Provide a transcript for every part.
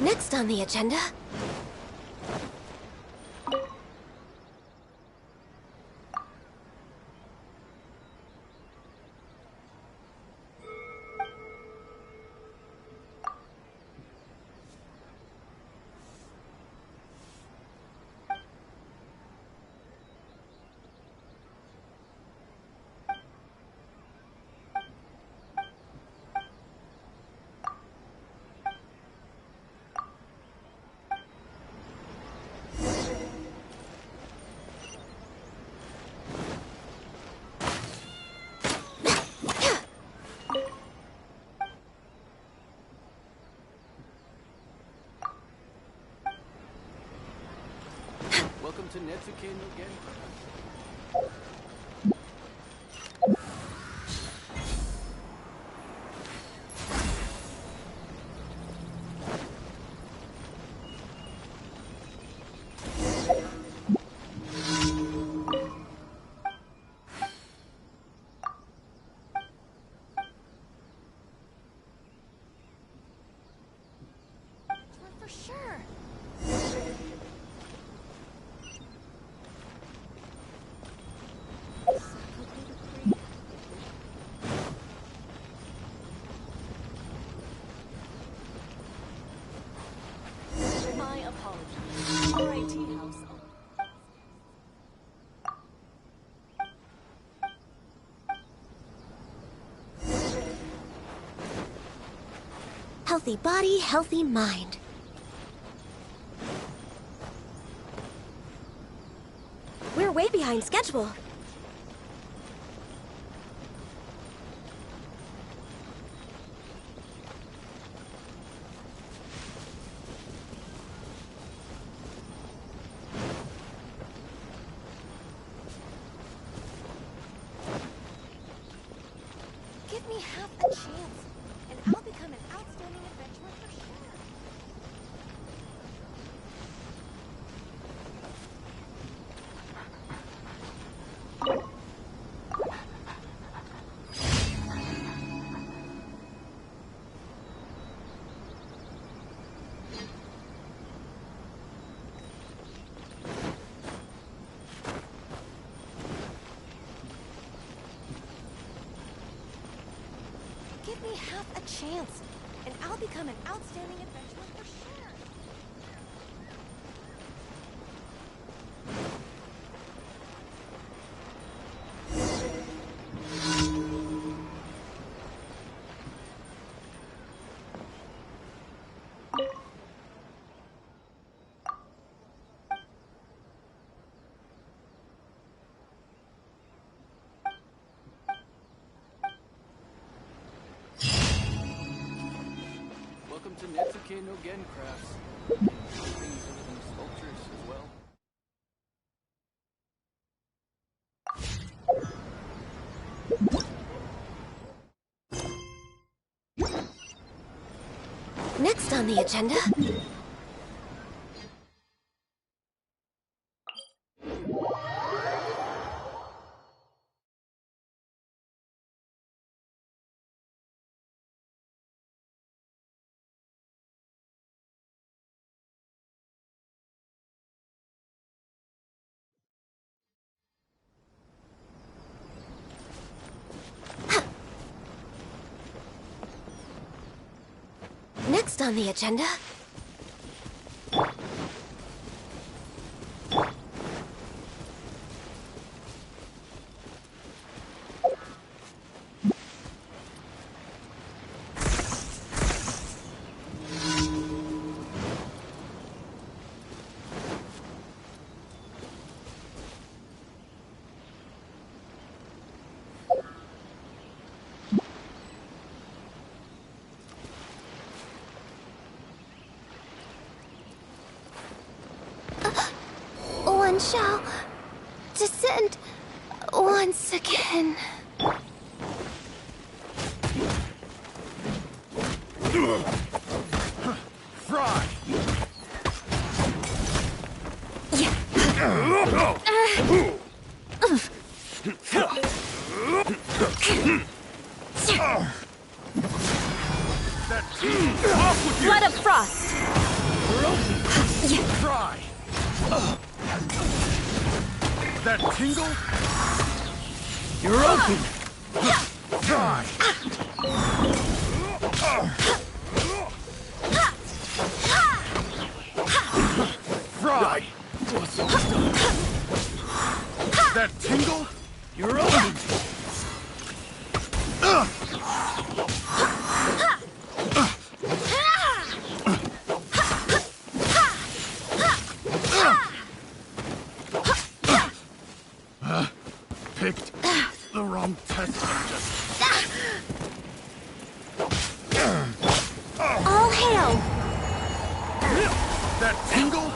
Next on the agenda... Welcome to Netsuke no Genpaku. For sure. My apologies. RIT house. Healthy body, healthy mind. We're way behind schedule. Give me half a chance, and I'll become an outstanding adventurer for sure. Give me half a chance, and I'll become an outstanding adventurer for sure. Welcome to Netsuke no Gencrafts. Things other than sculptures as well. Next on the agenda... Next on the agenda... One shall descend once again. Fry! Blood of Frost! That tingle? You're open! Die! Fry! That tingle? You're open! Picked the wrong test subject. All hail! That tingle?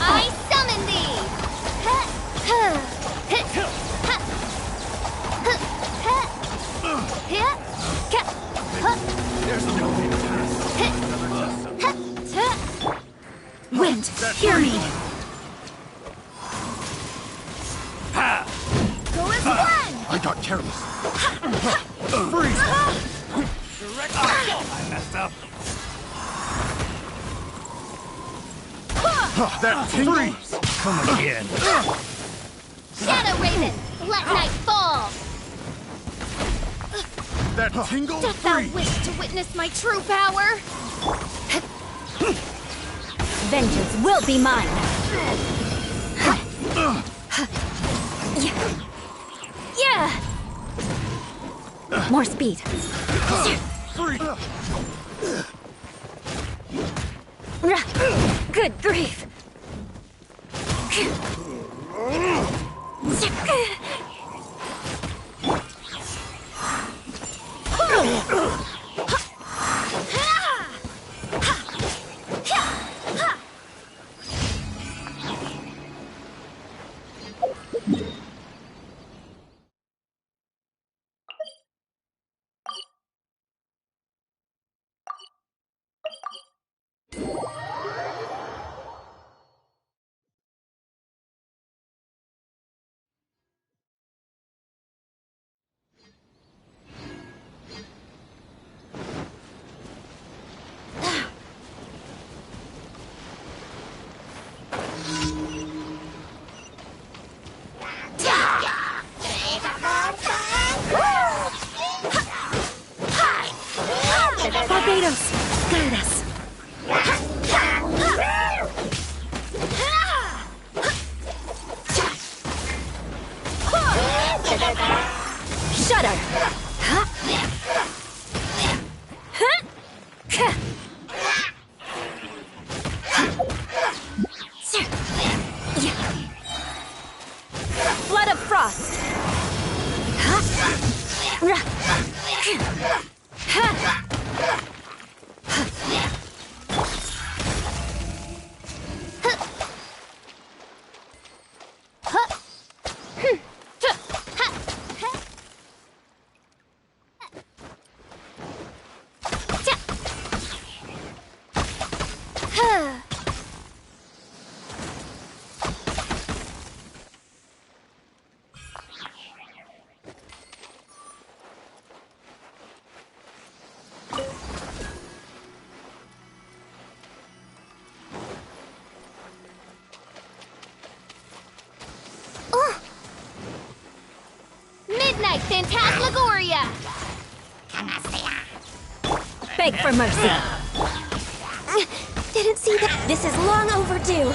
I summon thee! There's no way to pass another test subject. Wind, That hear me! Go as one! I got careless. Freeze! Direct I messed up. That tingle? Freeze! Come again. Shadow Raven, let night fall! That tingle? Dost thou Freeze! wish to witness my true power? Vengeance will be mine! Yeah! More speed. Freeze! Good grief! Barbados, guide us. Shudder. Blood of frost. Midnight Phantasmagoria! Beg for mercy. Didn't see that. This is long overdue.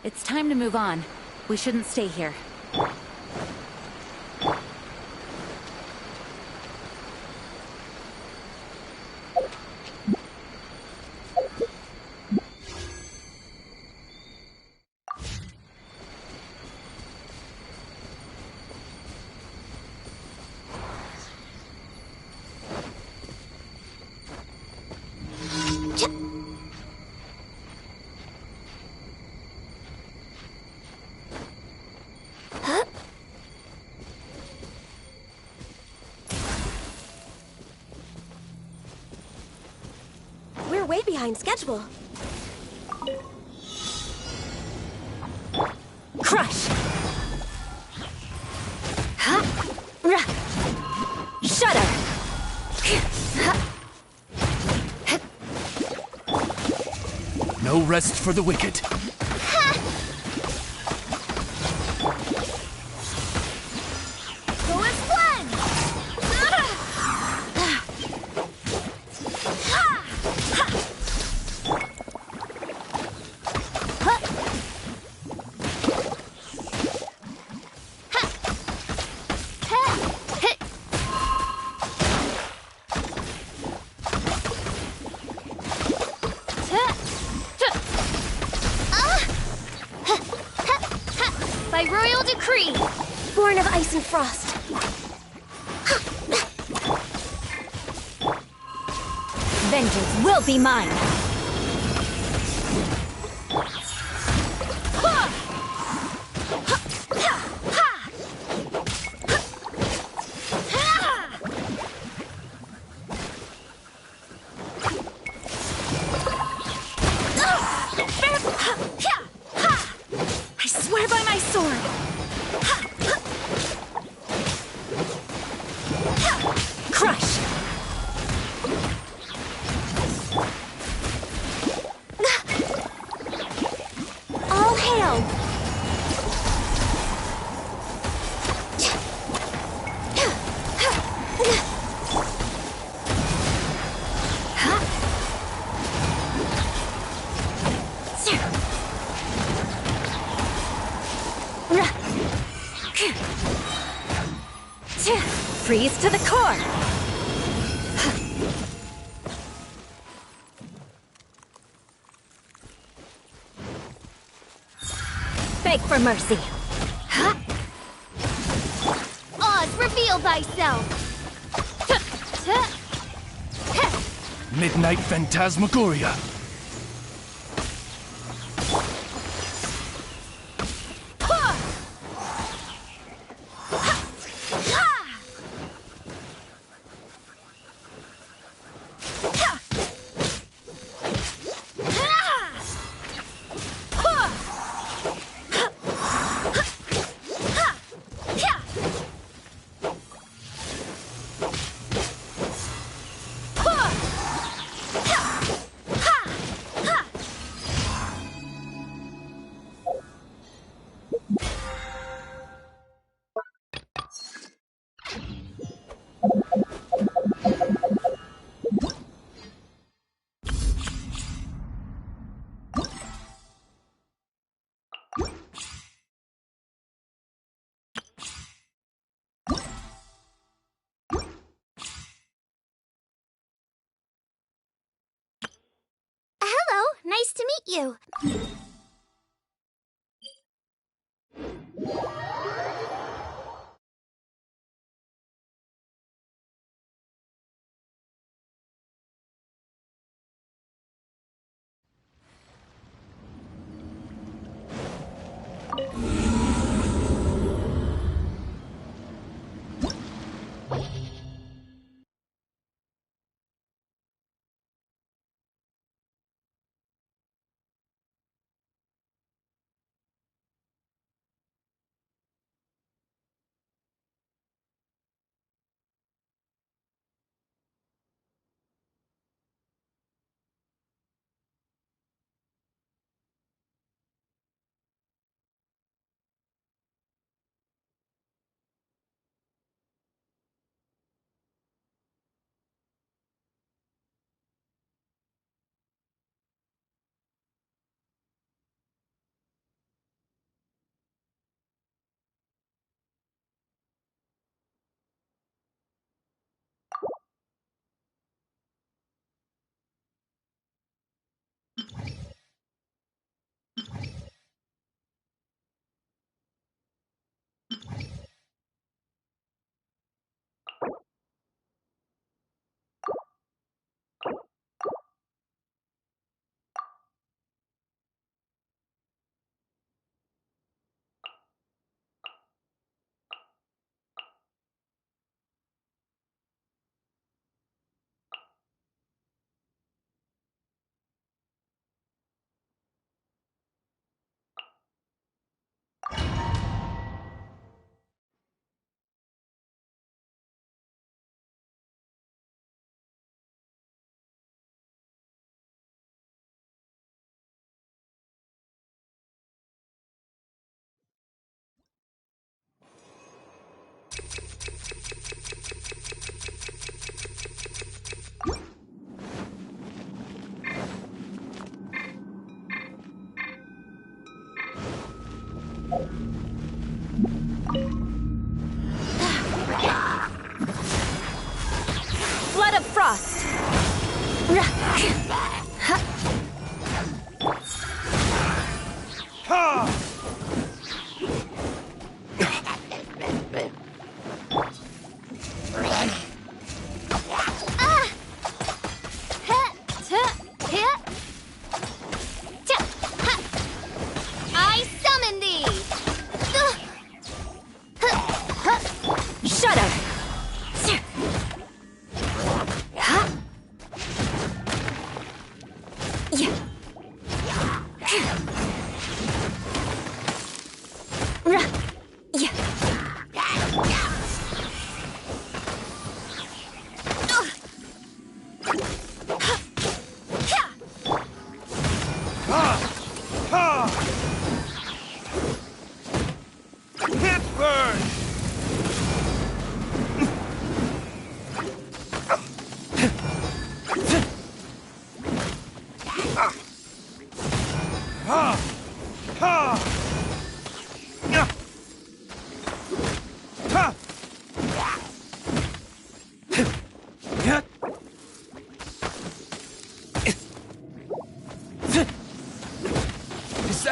It's time to move on. We shouldn't stay here. We're way behind schedule. Crush! Shudder! No rest for the wicked. Go as one! By royal decree! Born of ice and frost. Vengeance will be mine! I swear by my sword. Crush! All hail. Freeze to the core! Beg for mercy! Oz, reveal thyself! Midnight Phantasmagoria. Hello, nice to meet you.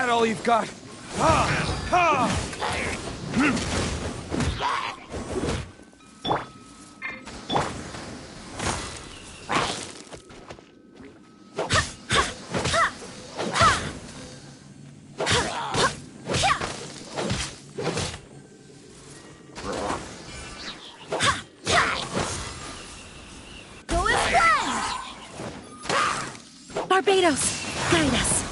that all you've got? Ha! Ha! Barbados, guide us.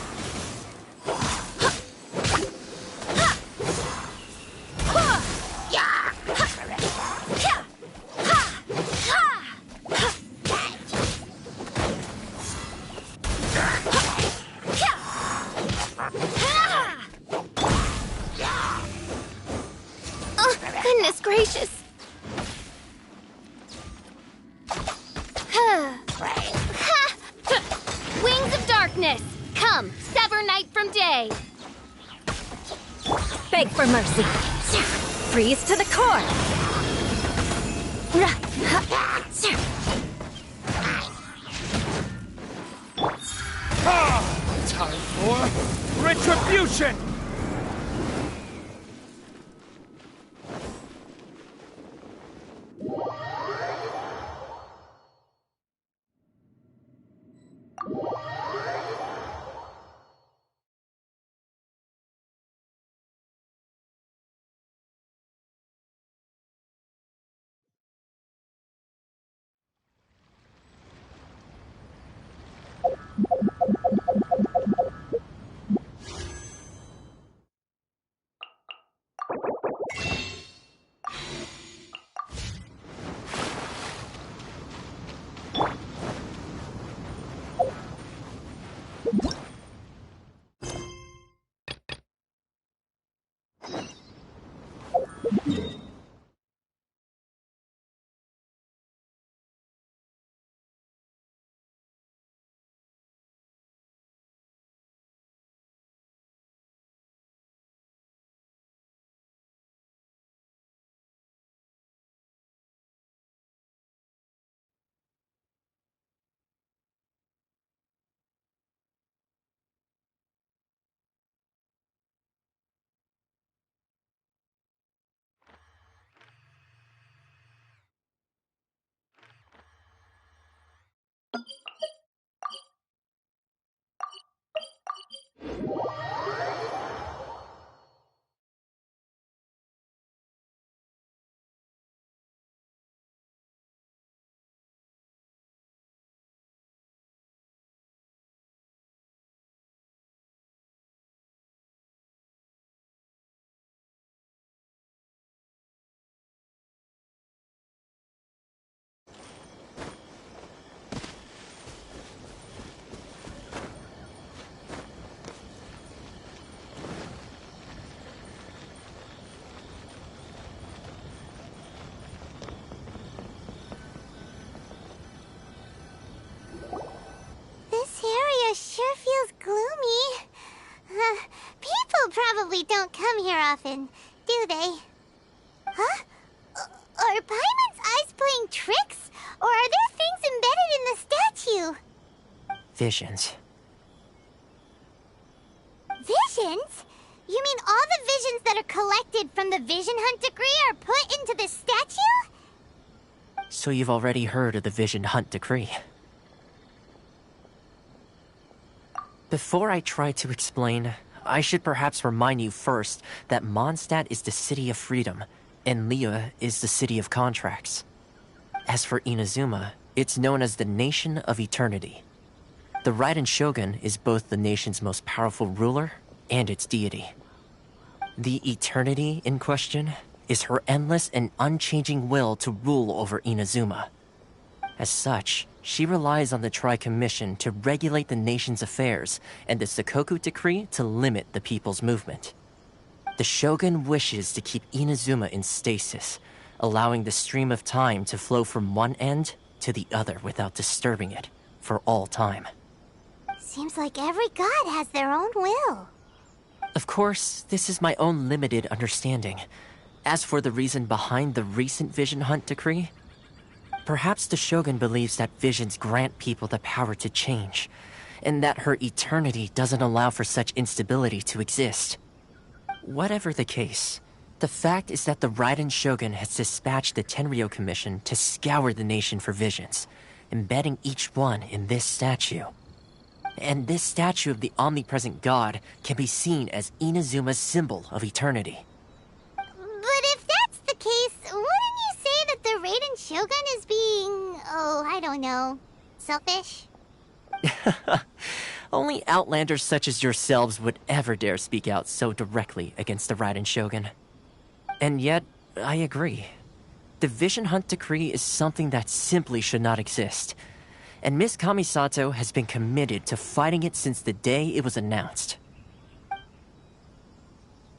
Oh, goodness gracious. Wings of darkness! Come, sever night from day! Beg for mercy. Freeze to the core. Time for retribution! Sure feels gloomy. People probably don't come here often, do they? Huh? Are Paimon's eyes playing tricks? Or are there things embedded in the statue? Visions. Visions? You mean all the visions that are collected from the Vision Hunt decree are put into the statue? So you've already heard of the Vision Hunt decree. Before I try to explain, I should perhaps remind you first that Mondstadt is the city of freedom, and Liyue is the city of contracts. As for Inazuma, it's known as the Nation of Eternity. The Raiden Shogun is both the nation's most powerful ruler and its deity. The Eternity in question is her endless and unchanging will to rule over Inazuma. As such, she relies on the Tri-Commission to regulate the nation's affairs and the Sakoku Decree to limit the people's movement. The Shogun wishes to keep Inazuma in stasis, allowing the stream of time to flow from one end to the other without disturbing it for all time. Seems like every god has their own will. Of course, this is my own limited understanding. As for the reason behind the recent Vision Hunt decree, perhaps the Shogun believes that visions grant people the power to change, and that her eternity doesn't allow for such instability to exist. Whatever the case, the fact is that the Raiden Shogun has dispatched the Tenryou Commission to scour the nation for visions, embedding each one in this statue. And this statue of the omnipresent god can be seen as Inazuma's symbol of eternity. But if that's the case, wouldn't you say that the Raiden Shogun is being, I don't know, selfish? Only outlanders such as yourselves would ever dare speak out so directly against the Raiden Shogun. And yet, I agree. The Vision Hunt Decree is something that simply should not exist. And Miss Kamisato has been committed to fighting it since the day it was announced.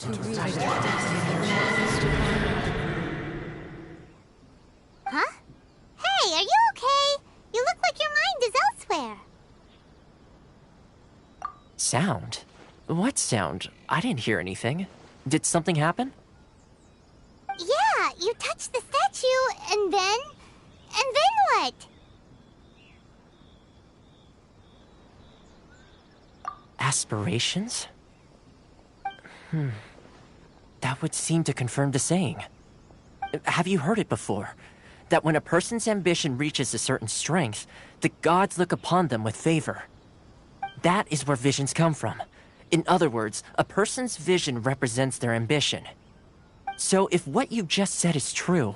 Huh? Hey, are you okay? You look like your mind is elsewhere. Sound? What sound? I didn't hear anything. Did something happen? Yeah, you touched the statue, and then what? Aspirations? That would seem to confirm the saying. Have you heard it before? That when a person's ambition reaches a certain strength, the gods look upon them with favor. That is where visions come from. In other words, a person's vision represents their ambition. So if what you just said is true,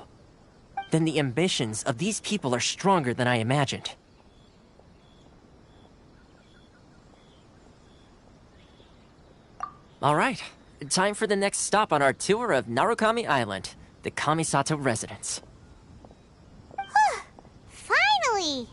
then the ambitions of these people are stronger than I imagined. Alright, time for the next stop on our tour of Narukami Island, the Kamisato residence. Finally!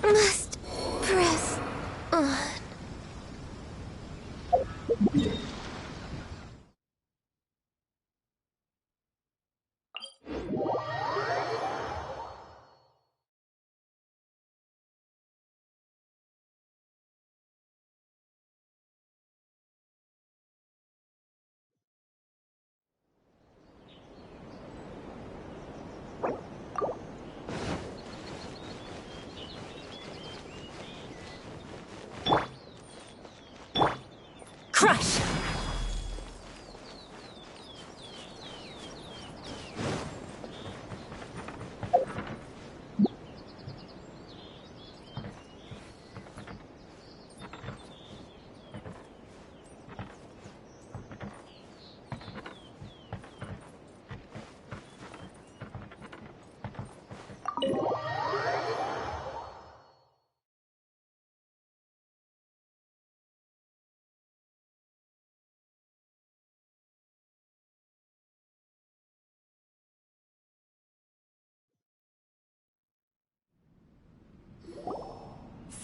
Must press on. Crush!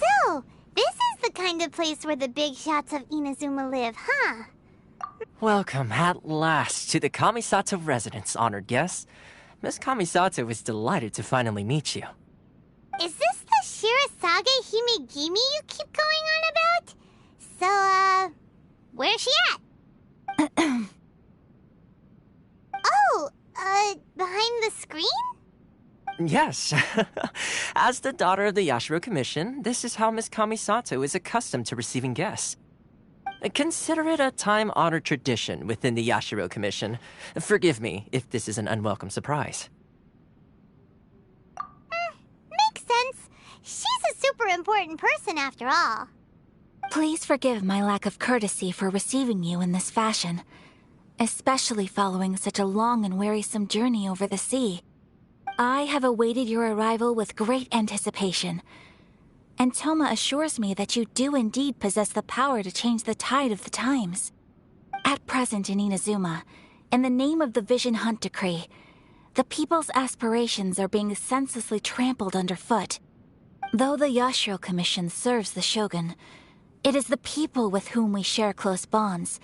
So, this is the kind of place where the big shots of Inazuma live, huh? Welcome at last to the Kamisato residence, honored guests. Miss Kamisato is delighted to finally meet you. Is this the Shirazage Himegimi you keep going on about? So, where's she at? Oh, behind the screen? Yes. As the daughter of the Yashiro Commission, this is how Miss Kamisato is accustomed to receiving guests. Consider it a time-honored tradition within the Yashiro Commission. Forgive me if this is an unwelcome surprise. Makes sense. She's a super important person after all. Please forgive my lack of courtesy for receiving you in this fashion, especially following such a long and wearisome journey over the sea. I have awaited your arrival with great anticipation, and Toma assures me that you do indeed possess the power to change the tide of the times. At present in Inazuma, in the name of the Vision Hunt Decree, the people's aspirations are being senselessly trampled underfoot. Though the Yashiro Commission serves the Shogun, it is the people with whom we share close bonds,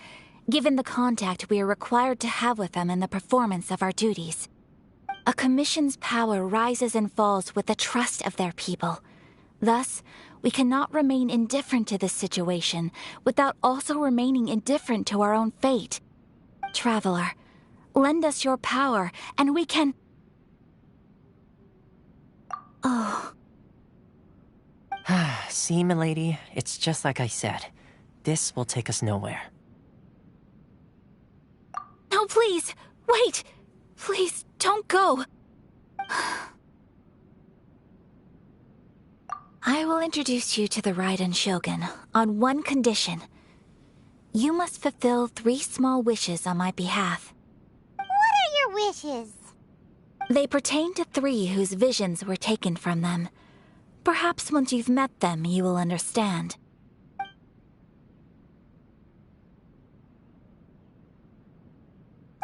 given the contact we are required to have with them in the performance of our duties. A commission's power rises and falls with the trust of their people. Thus, we cannot remain indifferent to this situation without also remaining indifferent to our own fate. Traveler, lend us your power, and we can... Oh. See, milady, it's just like I said. This will take us nowhere. No, please! Wait! Please, don't go! I will introduce you to the Raiden Shogun on one condition. You must fulfill 3 small wishes on my behalf. What are your wishes? They pertain to 3 whose visions were taken from them. Perhaps once you've met them, you will understand.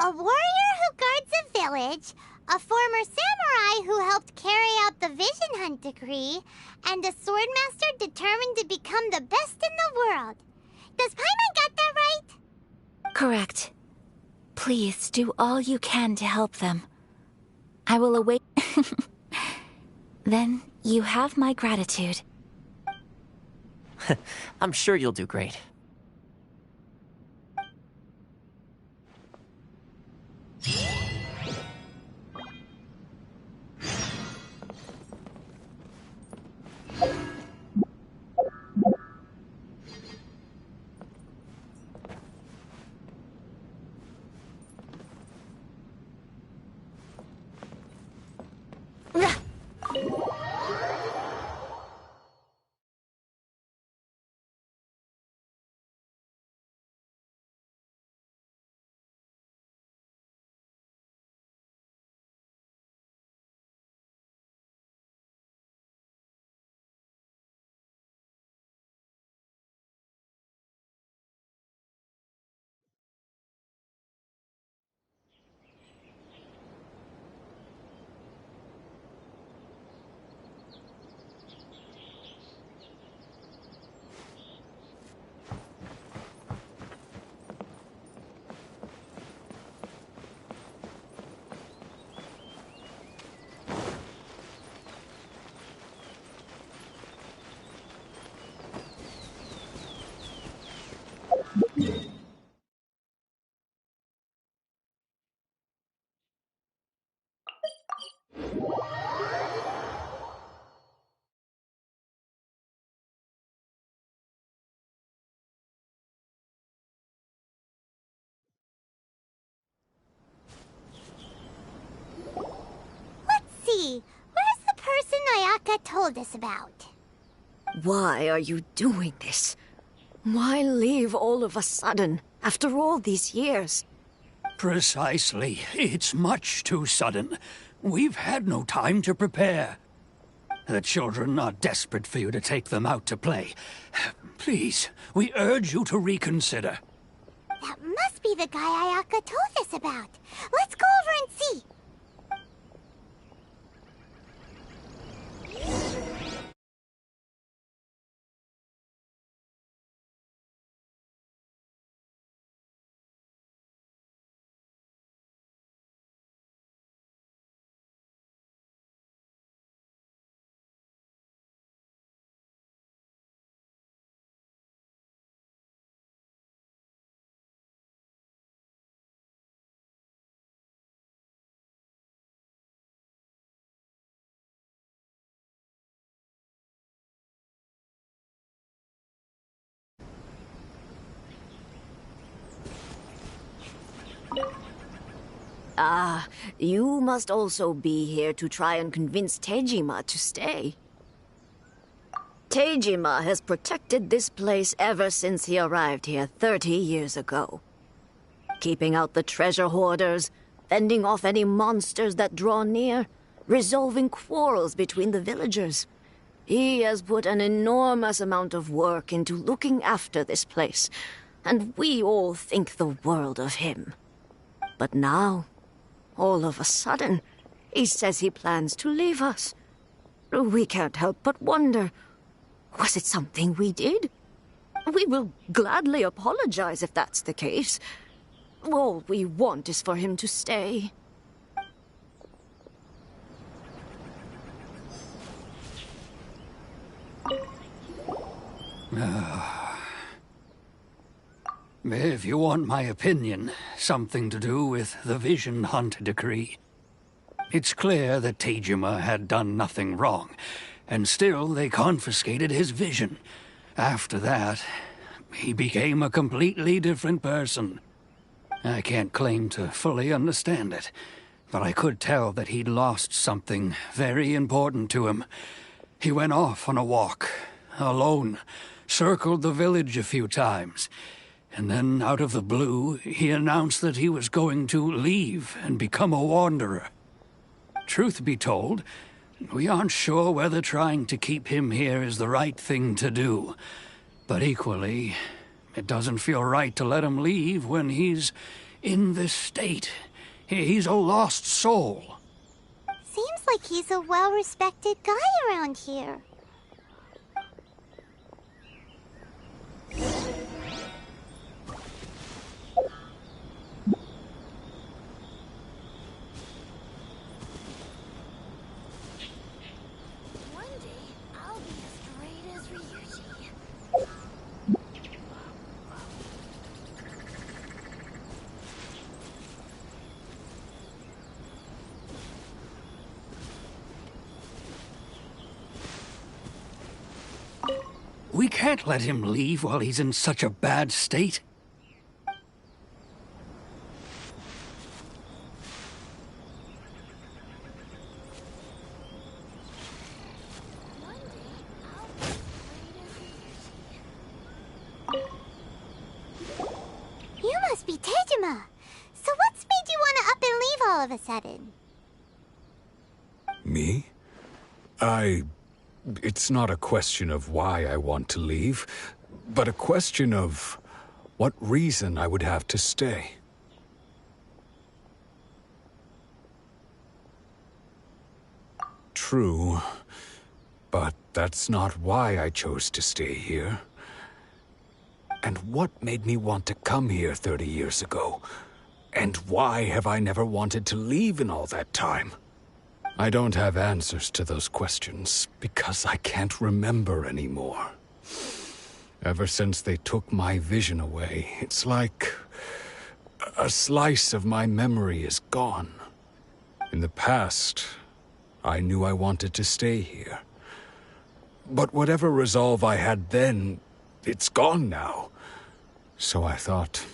A warrior who guards a village, a former samurai who helped carry out the Vision Hunt decree, and a swordmaster determined to become the best in the world. Does Paimon got that right? Correct. Please do all you can to help them. I will await... Then you have my gratitude. I'm sure you'll do great. See, where's the person Ayaka told us about? Why are you doing this? Why leave all of a sudden, after all these years? Precisely. It's much too sudden. We've had no time to prepare. The children are desperate for you to take them out to play. Please, we urge you to reconsider. That must be the guy Ayaka told us about. Let's go over and see. Ah, you must also be here to try and convince Tejima to stay. Tejima has protected this place ever since he arrived here 30 years ago. Keeping out the treasure hoarders, fending off any monsters that draw near, resolving quarrels between the villagers. He has put an enormous amount of work into looking after this place, and we all think the world of him. But now, all of a sudden, he says he plans to leave us. We can't help but wonder, was it something we did? We will gladly apologize if that's the case. All we want is for him to stay. If you want my opinion, something to do with the Vision Hunt decree. It's clear that Tejima had done nothing wrong, and still they confiscated his vision. After that, he became a completely different person. I can't claim to fully understand it, but I could tell that he'd lost something very important to him. He went off on a walk, alone, circled the village a few times, and then out of the blue, he announced that he was going to leave and become a wanderer. Truth be told, we aren't sure whether trying to keep him here is the right thing to do. But equally, it doesn't feel right to let him leave when he's in this state. He's a lost soul. Seems like he's a well-respected guy around here. One day, I'll be as great as Ryuji. We can't let him leave while he's in such a bad state. One day, I'll be as great as Ryuji. You must be Tejima. So what's made you want to up and leave all of a sudden? Me? It's not a question of why I want to leave, but a question of what reason I would have to stay. True, but that's not why I chose to stay here. And what made me want to come here 30 years ago? And why have I never wanted to leave in all that time? I don't have answers to those questions, because I can't remember anymore. Ever since they took my vision away, it's like a slice of my memory is gone. In the past, I knew I wanted to stay here. But whatever resolve I had then, it's gone now. So I thought,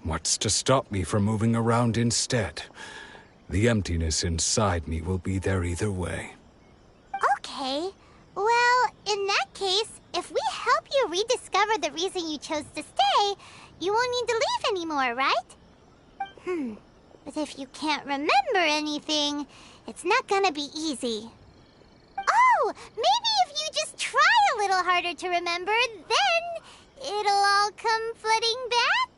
what's to stop me from moving around instead? The emptiness inside me will be there either way. Okay. Well, in that case, if we help you rediscover the reason you chose to stay, you won't need to leave anymore, right? But if you can't remember anything, it's not gonna be easy. Oh, maybe if you just try a little harder to remember, then it'll all come flooding back?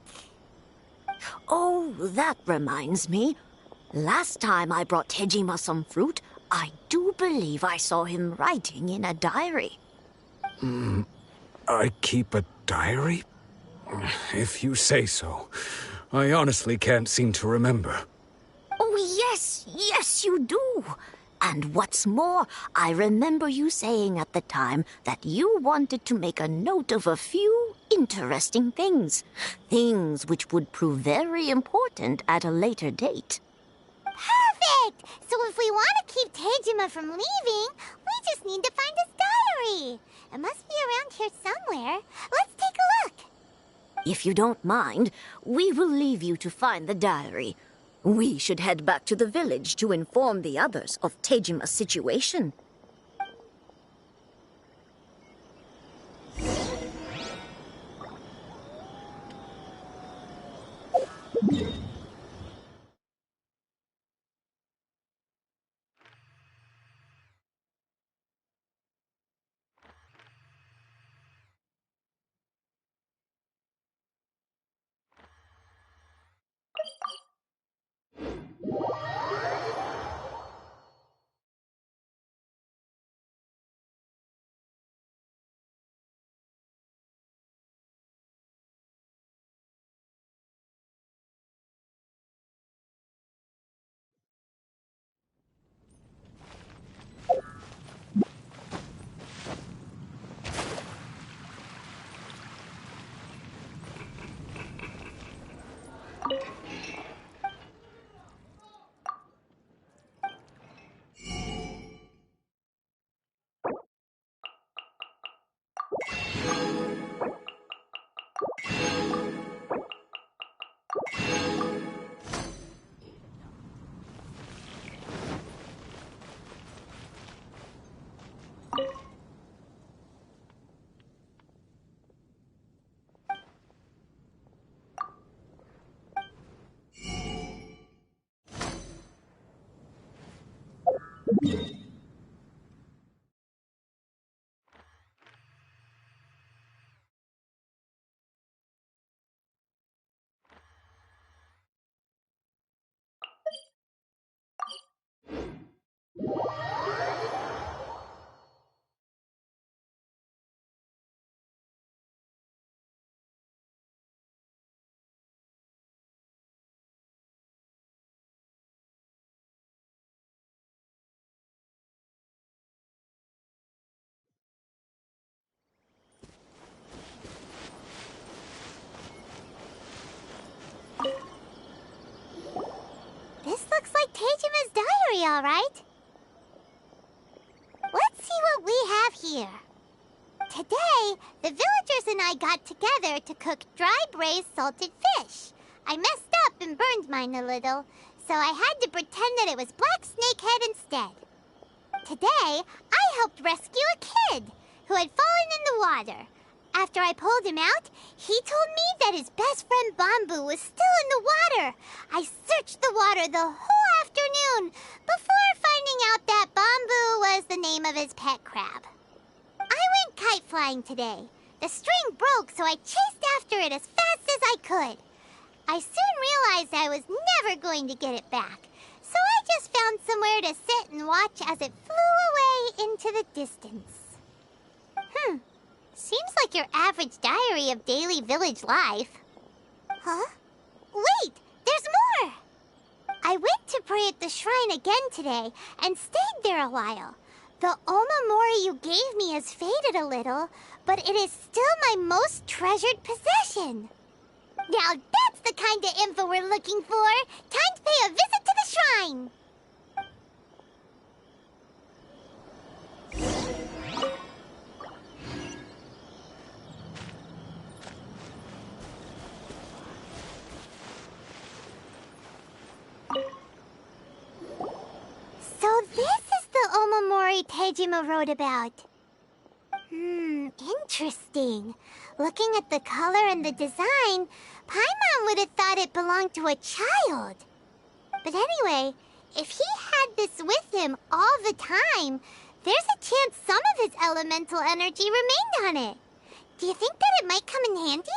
Oh, that reminds me. Last time I brought Tejima some fruit, I do believe I saw him writing in a diary. I keep a diary? If you say so. I honestly can't seem to remember. Oh, yes, you do. And what's more, I remember you saying at the time that you wanted to make a note of a few interesting things. Things which would prove very important at a later date. Perfect! So if we want to keep Tejima from leaving, we just need to find his diary. It must be around here somewhere. Let's take a look. If you don't mind, we will leave you to find the diary. We should head back to the village to inform the others of Tejima's situation. This looks like Teijima's diary, all right. Let's see what we have here. Today, the villagers and I got together to cook dry braised salted fish. I messed up and burned mine a little, so I had to pretend that it was black snakehead instead. Today, I helped rescue a kid who had fallen in the water. After I pulled him out, he told me that his best friend Bamboo was still in the water. I searched the water the whole afternoon before finding out that Bamboo was the name of his pet crab. I went kite flying today. The string broke, so I chased after it as fast as I could. I soon realized I was never going to get it back, so I just found somewhere to sit and watch as it flew away into the distance. Seems like your average diary of daily village life. Huh? Wait, there's more! I went to pray at the shrine again today and stayed there a while. The Omamori you gave me has faded a little, but it is still my most treasured possession. Now that's the kind of info we're looking for. Time to pay a visit to the shrine. So this is the Omamori Tejima wrote about. Interesting. Looking at the color and the design, Paimon would have thought it belonged to a child. But anyway, if he had this with him all the time, there's a chance some of his elemental energy remained on it. Do you think that it might come in handy?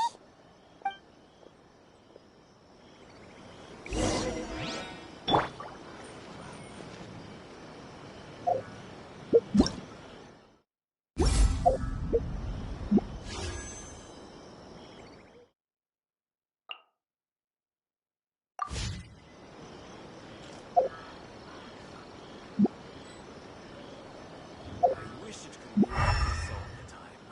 I wish it could be like this all the time.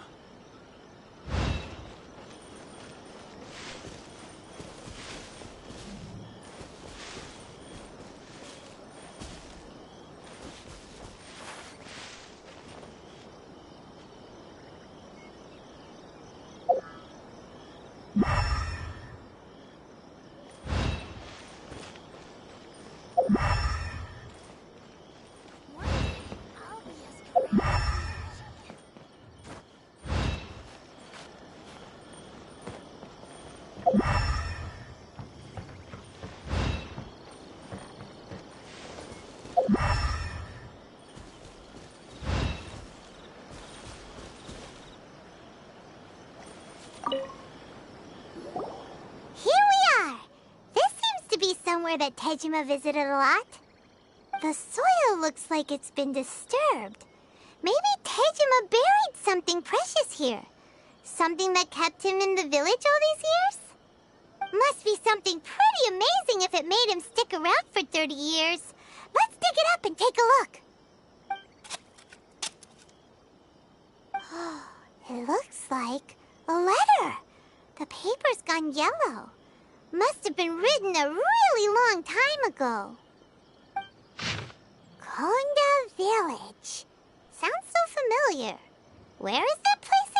I'll be as great as Here we are! This seems to be somewhere that Tejima visited a lot. The soil looks like it's been disturbed. Maybe Tejima buried something precious here. Something that kept him in the village all these years? Must be something pretty amazing if it made him stick around for 30 years. Let's dig it up and take a look. It looks like a letter. The paper's gone yellow. Must have been written a really long time ago. Konda Village. Sounds so familiar. Where is that place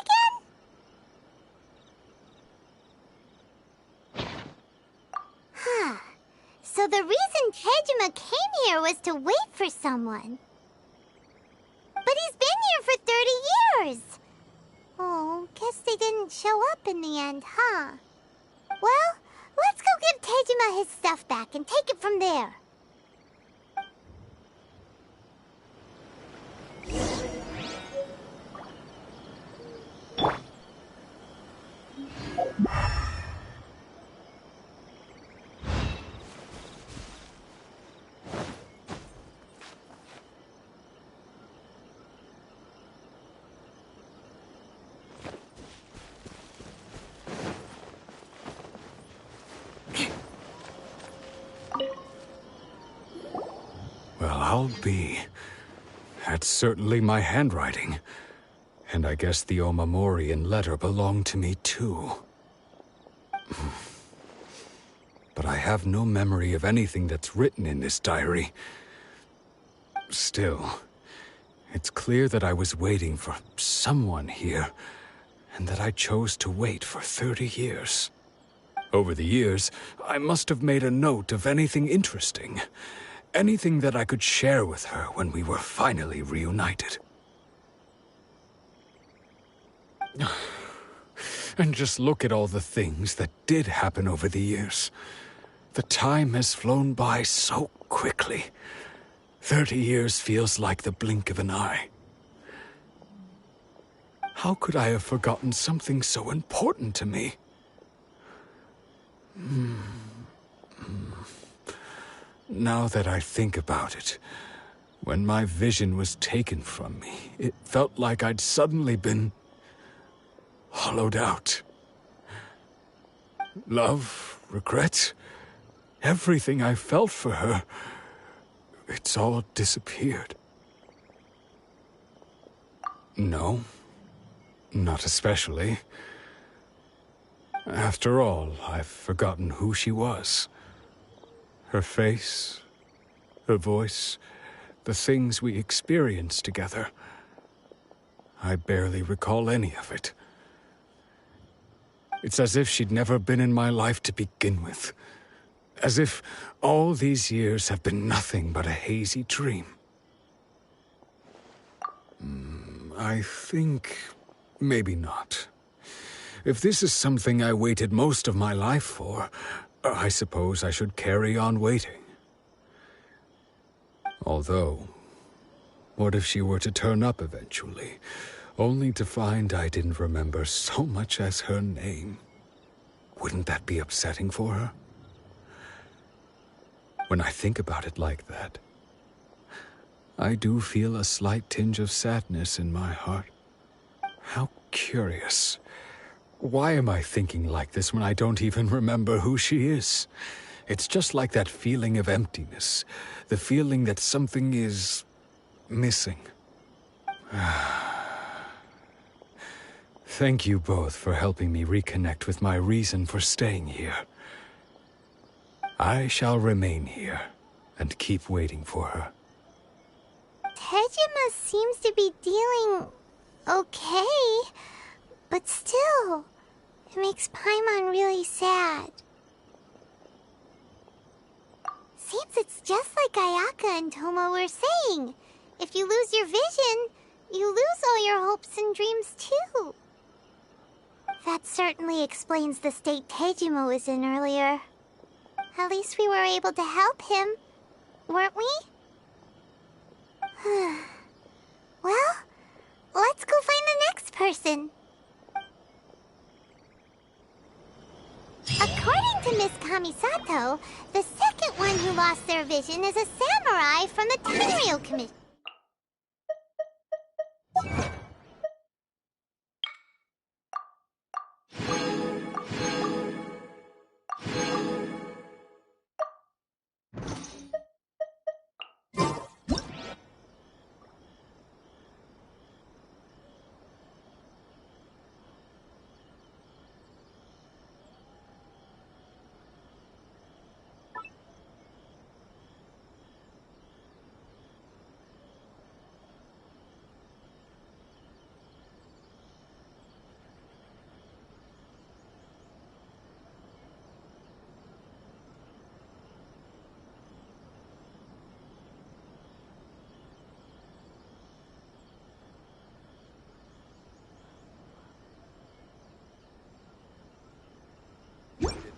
again? Huh. So the reason Tejima came here was to wait for someone. But he's been here for 30 years. Oh, guess they didn't show up in the end, huh? Well, let's go give Tejima his stuff back and take it from there. I'll be. That's certainly my handwriting. And I guess the Omamorian letter belonged to me too. But I have no memory of anything that's written in this diary. Still, it's clear that I was waiting for someone here, and that I chose to wait for 30 years. Over the years, I must have made a note of anything interesting. Anything that I could share with her when we were finally reunited. And just look at all the things that did happen over the years. The time has flown by so quickly. 30 years feels like the blink of an eye. How could I have forgotten something so important to me? Now that I think about it, when my vision was taken from me, it felt like I'd suddenly been hollowed out. Love, regret, everything I felt for her, it's all disappeared. No, not especially. After all, I've forgotten who she was. Her face, her voice, the things we experienced together. I barely recall any of it. It's as if she'd never been in my life to begin with. As if all these years have been nothing but a hazy dream. I think maybe not. If this is something I waited most of my life for, I suppose I should carry on waiting. Although, what if she were to turn up eventually, only to find I didn't remember so much as her name? Wouldn't that be upsetting for her? When I think about it like that, I do feel a slight tinge of sadness in my heart. How curious. Why am I thinking like this when I don't even remember who she is? It's just like that feeling of emptiness, the feeling that something is missing. Thank you both for helping me reconnect with my reason for staying here. I shall remain here and keep waiting for her. Tejima seems to be dealing okay, but still, it makes Paimon really sad. Seems it's just like Ayaka and Tomo were saying. If you lose your vision, you lose all your hopes and dreams too. That certainly explains the state Tejima was in earlier. At least we were able to help him, weren't we? Well, let's go find the next person. According to Miss Kamisato, the second one who lost their vision is a samurai from the Tenryou Commission.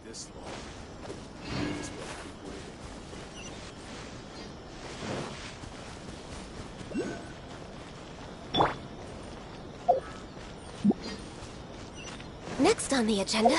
This long. This will keep waiting. Next on the agenda...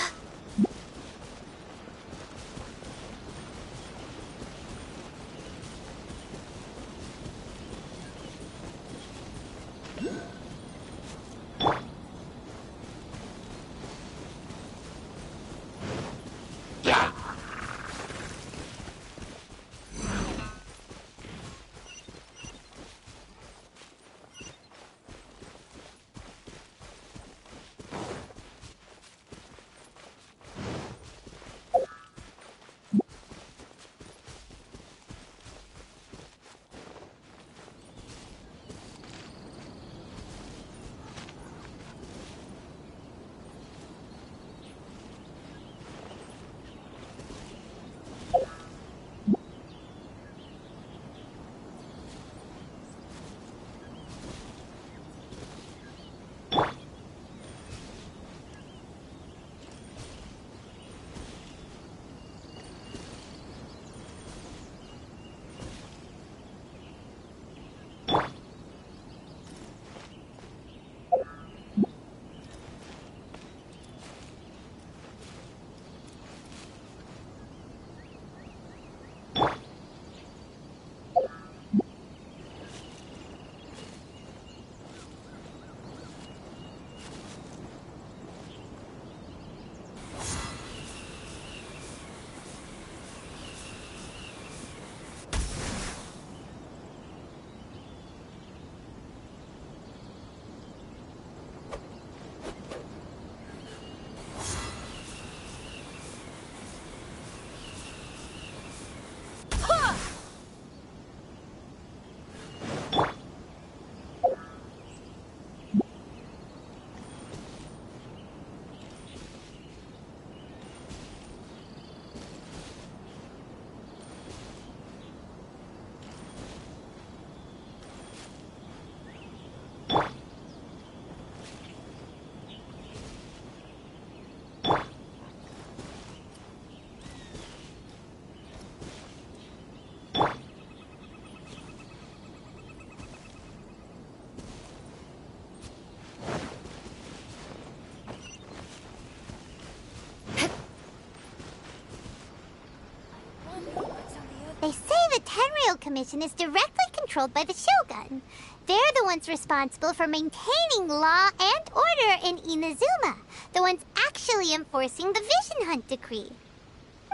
Commission is directly controlled by the Shogun. They're the ones responsible for maintaining law and order in Inazuma, the ones actually enforcing the Vision Hunt Decree.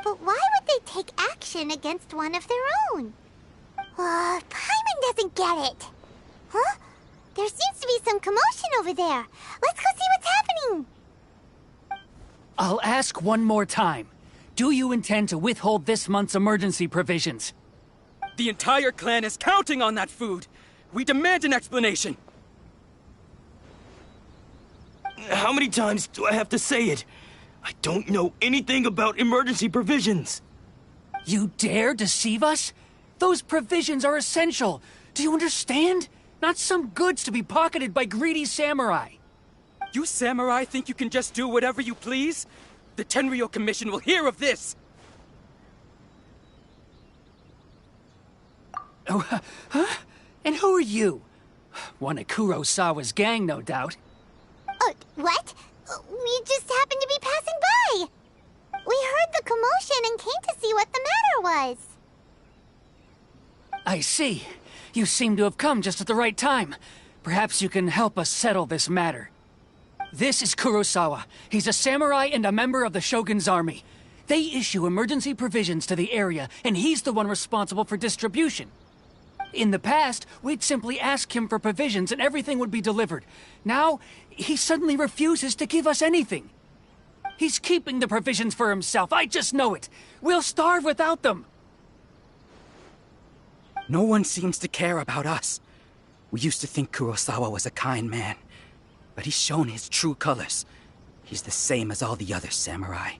But why would they take action against one of their own? Paimon doesn't get it. Huh? There seems to be some commotion over there. Let's go see what's happening. I'll ask one more time. Do you intend to withhold this month's emergency provisions? The entire clan is counting on that food! We demand an explanation! How many times do I have to say it? I don't know anything about emergency provisions! You dare deceive us? Those provisions are essential. Do you understand? Not some goods to be pocketed by greedy samurai. You samurai think you can just do whatever you please? The Tenryou Commission will hear of this! Oh, huh? And who are you? One of Kurosawa's gang, no doubt. What? We just happened to be passing by. We heard the commotion and came to see what the matter was. I see. You seem to have come just at the right time. Perhaps you can help us settle this matter. This is Kurosawa. He's a samurai and a member of the Shogun's army. They issue emergency provisions to the area, and he's the one responsible for distribution. In the past, we'd simply ask him for provisions and everything would be delivered. Now, he suddenly refuses to give us anything. He's keeping the provisions for himself, I just know it. We'll starve without them. No one seems to care about us. We used to think Kurosawa was a kind man, but he's shown his true colors. He's the same as all the other samurai.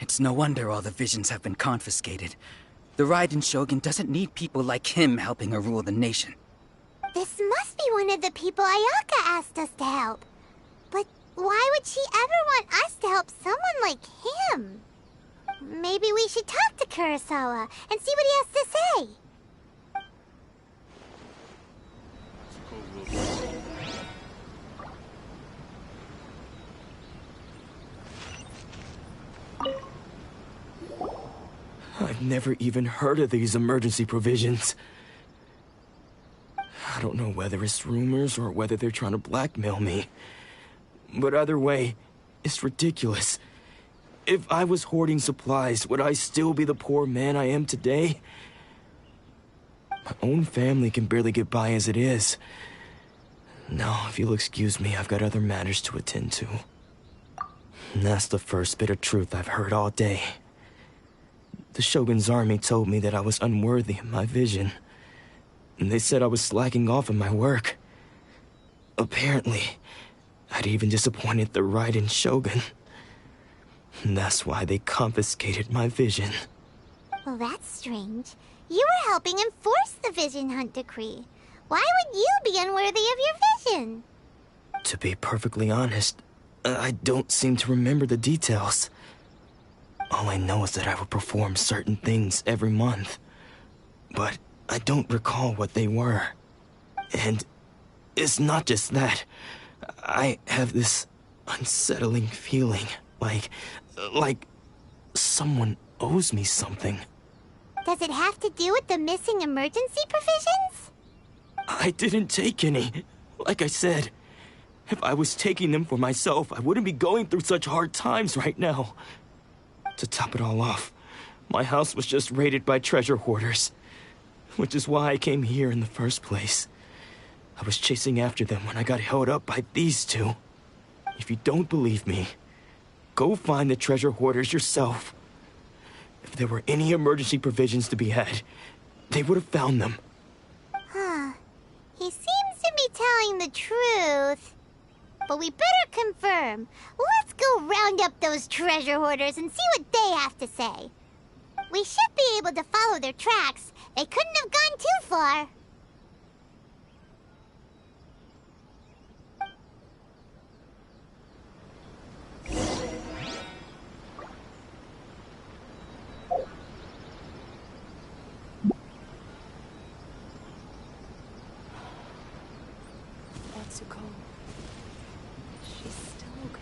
It's no wonder all the visions have been confiscated. The Raiden Shogun doesn't need people like him helping her rule the nation. This must be one of the people Ayaka asked us to help. But why would she ever want us to help someone like him? Maybe we should talk to Kurosawa and see what he has to say. I've never even heard of these emergency provisions. I don't know whether it's rumors or whether they're trying to blackmail me. But either way, it's ridiculous. If I was hoarding supplies, would I still be the poor man I am today? My own family can barely get by as it is. Now, if you'll excuse me, I've got other matters to attend to. And that's the first bit of truth I've heard all day. The Shogun's army told me that I was unworthy of my vision. And they said I was slacking off in my work. Apparently, I'd even disappointed the Raiden Shogun. And that's why they confiscated my vision. Well, that's strange. You were helping enforce the Vision Hunt Decree. Why would you be unworthy of your vision? To be perfectly honest, I don't seem to remember the details. All I know is that I would perform certain things every month. But I don't recall what they were. And it's not just that. I have this unsettling feeling, like someone owes me something. Does it have to do with the missing emergency provisions? I didn't take any. Like I said, if I was taking them for myself, I wouldn't be going through such hard times right now. To top it all off, my house was just raided by treasure hoarders, which is why I came here in the first place. I was chasing after them when I got held up by these two. If you don't believe me, go find the treasure hoarders yourself. If there were any emergency provisions to be had, they would have found them. He seems to be telling the truth. But we better confirm. Let's go round up those treasure hoarders and see what they have to say. We should be able to follow their tracks. They couldn't have gone too far. Atsuko. She's still okay?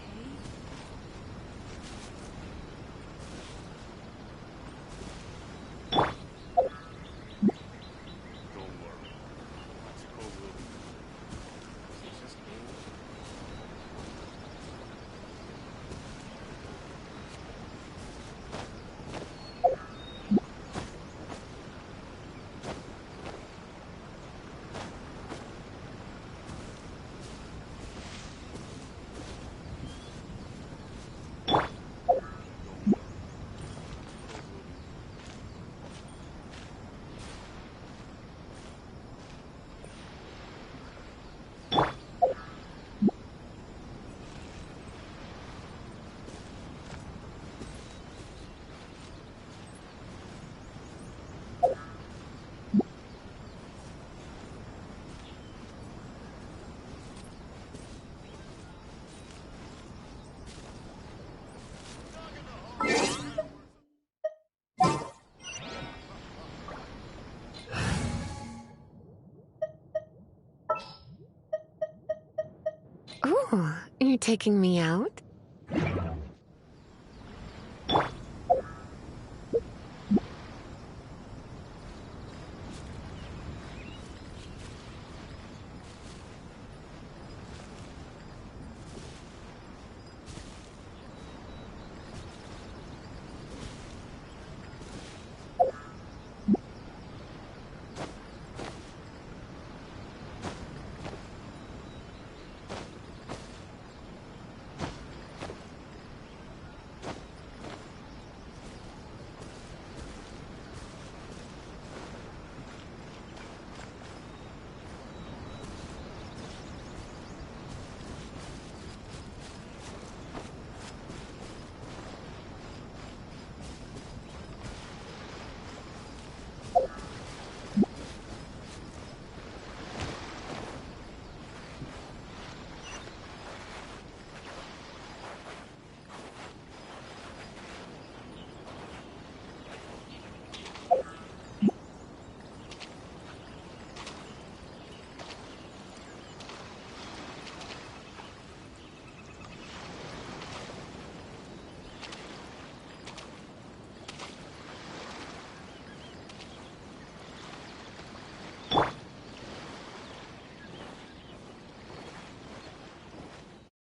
Oh, you're taking me out?